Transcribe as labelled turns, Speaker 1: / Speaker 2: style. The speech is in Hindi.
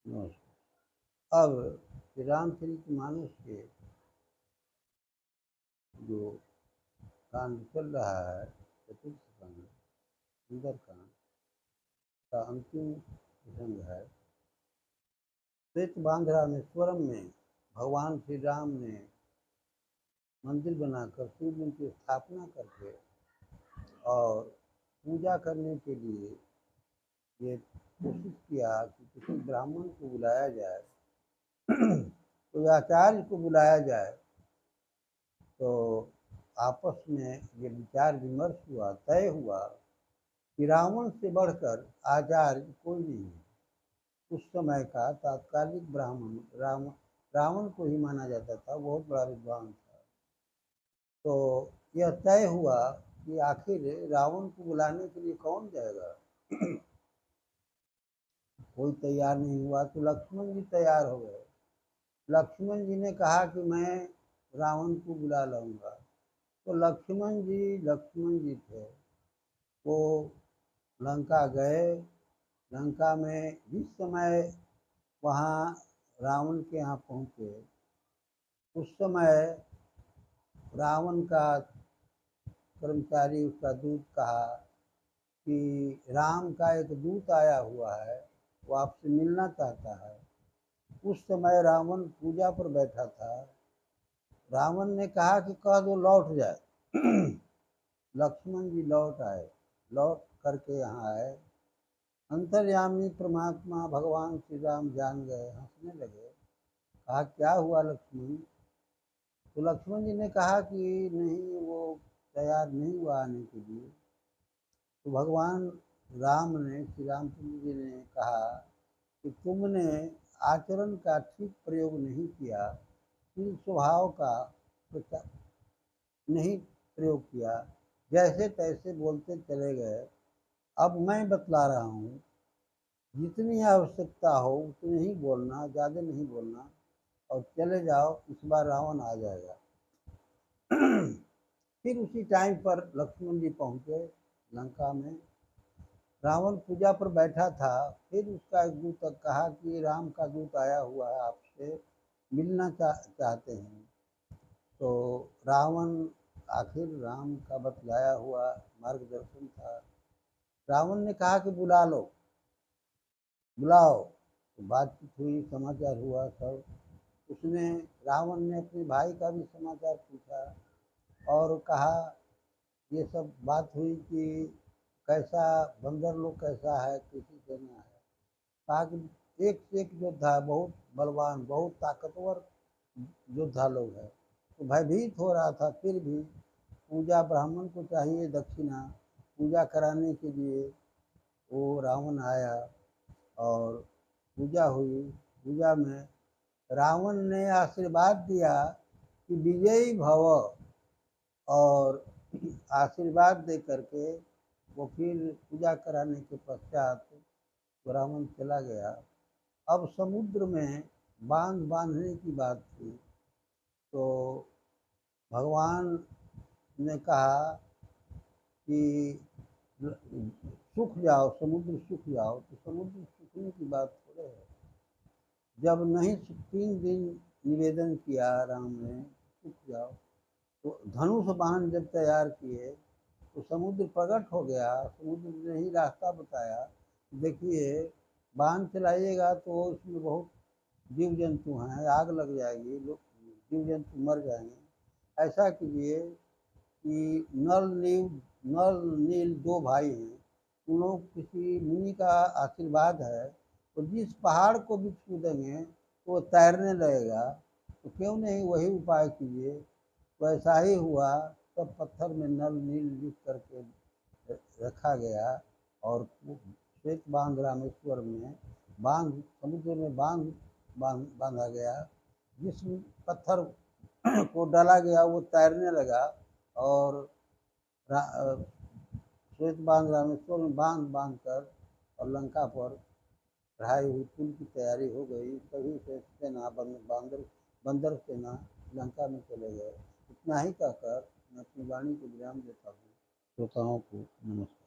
Speaker 1: नमस्कार। अब श्री रामचरितमानस के जो कांड चल रहा है, चतुर्थ कांड, सुंदरकांड का अंतिम प्रसंग है। श्वेत बांध रामेश्वरम में भगवान श्री राम ने मंदिर बनाकर शिवलिंग की स्थापना करके और पूजा करने के लिए ये कोशिश किया कि किसी ब्राह्मण को बुलाया जाए, कोई आचार्य को बुलाया जाए। तो आपस में ये विचार विमर्श हुआ, तय हुआ कि रावण से बढ़कर आचार्य कोई नहीं है। उस समय का तात्कालिक ब्राह्मण रावण को ही माना जाता था, बहुत बड़ा विद्वान था। तो यह तय हुआ कि आखिर रावण को बुलाने के लिए कौन जाएगा। कोई तैयार नहीं हुआ, तो लक्ष्मण जी तैयार हो गए। लक्ष्मण जी ने कहा कि मैं रावण को बुला लाऊंगा। तो लक्ष्मण जी थे, वो लंका गए। लंका में जिस समय वहाँ रावण के यहाँ पहुँचे, उस समय रावण का कर्मचारी, उसका दूत कहा कि राम का एक दूत आया हुआ है, वो आपसे मिलना चाहता है। उस समय रावण पूजा पर बैठा था। रावण ने कहा कि कह दो लौट जाए। लक्ष्मण जी लौट आए, लौट करके यहाँ आए। अंतर्यामी परमात्मा भगवान श्री राम जान गए, हंसने लगे। कहा क्या हुआ लक्ष्मण। तो लक्ष्मण जी ने कहा कि नहीं, वो तैयार नहीं हुआ आने के लिए। तो भगवान राम ने, श्री रामचंद्र जी ने कहा कि तुमने आचरण का ठीक प्रयोग नहीं किया, शील स्वभाव का नहीं प्रयोग किया, जैसे तैसे बोलते चले गए। अब मैं बतला रहा हूँ, जितनी आवश्यकता हो उतनी ही बोलना, ज़्यादा नहीं बोलना, और चले जाओ, इस बार रावण आ जाएगा। फिर उसी टाइम पर लक्ष्मण जी पहुँचे लंका में। रावण पूजा पर बैठा था। फिर उसका एक दूत कहा कि राम का दूत आया हुआ है, आपसे मिलना चाहते हैं। तो रावण, आखिर राम का बतलाया हुआ मार्गदर्शन था। रावण ने कहा कि बुला लो, बुलाओ। तो बातचीत हुई, समाचार हुआ सब। उसने, रावण ने अपने भाई का भी समाचार पूछा और कहा, ये सब बात हुई कि कैसा बंदर लोग कैसा है, कैसी सेना है। कहा कि एक से एक योद्धा, बहुत बलवान, बहुत ताकतवर योद्धा लोग हैं। तो भयभीत हो रहा था। फिर भी पूजा, ब्राह्मण को चाहिए दक्षिणा, पूजा कराने के लिए वो रावण आया और पूजा हुई। पूजा में रावण ने आशीर्वाद दिया कि विजयी भव, और आशीर्वाद दे करके वो फिर पूजा कराने के पश्चात तो रावण चला गया। अब समुद्र में बांध बांधने की बात थी। तो भगवान ने कहा कि सूख जाओ, समुद्र सूख जाओ। तो समुद्र सूखने की बात थोड़े है। जब नहीं 3 दिन निवेदन किया राम ने, सूख जाओ, तो धनुष बाण जब तैयार किए तो समुद्र प्रकट हो गया। समुद्र ने ही रास्ता बताया, देखिए बाण चलाइएगा तो उसमें बहुत जीव जंतु हैं, आग लग जाएगी, लोग जीव जंतु मर जाएंगे। ऐसा कीजिए कि नल नील 2 भाई हैं, उन लोग, किसी मुनि का आशीर्वाद है, तो जिस पहाड़ को भी छू देंगे तो वो तैरने लगेगा। तो क्यों नहीं वही उपाय कीजिए। वैसा ही हुआ। तब पत्थर में नल नील लिख करके रखा गया और श्वेत बांध रामेश्वर में बांध, समुद्र में बांधा गया। जिस पत्थर को डाला गया वो तैरने लगा और श्वेत बांध रामेश्वर में बांध कर और लंका पर चढ़ाई हुई। पुल की तैयारी हो गई। तभी से सेना बंदर सेना लंका में चले गए। इतना ही कहकर मैं अपनी वाणी को विराम देता हूँ। श्रोताओं को नमस्कार।